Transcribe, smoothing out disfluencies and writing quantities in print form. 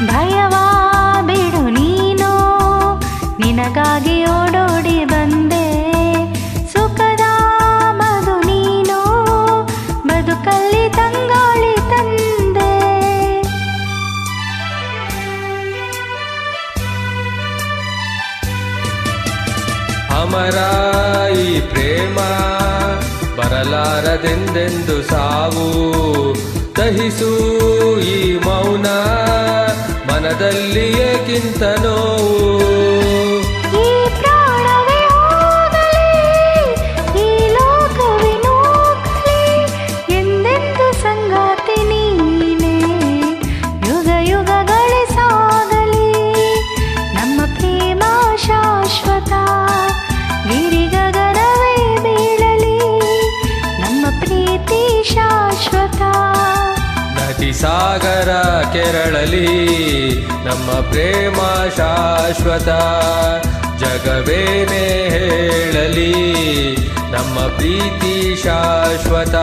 ಭಯವಾ ಬಿಡು ನೀನು, ನಿನಗಾಗಿ ಓಡೋಡಿ ಬಂದೆ. ಸುಖದ ಮಧು ನೀನು, ಬದುಕಲ್ಲಿ ತಂಗಾಳಿ ತಂದೆ. ಅಮರ ಈ ಪ್ರೇಮ ಬರಲಾರದೆಂದೆಂದು ಸಾವು, ದಹಿಸು ಈ ಮೌನ ಮನದಲ್ಲಿ ಏಕಿಂತ ನೋವು. ಈ ಪ್ರಾಣವೇ ಹೋಗಲಿ, ಈ ಲೋಕವೇ ನೂಕಲಿ, ಎಂದೆಂದು ಸಂಗಾತಿ ನೀನೇ. ಯುಗ ಯುಗಗಳೇ ಸಾಗಲಿ, ನಮ್ಮ ಪ್ರೇಮ ಶಾಶ್ವತ. ಗಿರಿಗಗನವೇ ಬೀಳಲಿ, ನಮ್ಮ ಪ್ರೀತಿ ಶಾಶ್ವತ. ನದಿ ಸಾಗರ ಕೆರಳಲಿ, ನಮ್ಮ ಪ್ರೇಮ ಶಾಶ್ವತ. ಜಗವೇನೇ ಹೇಳಲಿ, ನಮ್ಮ ಪ್ರೀತಿ ಶಾಶ್ವತ.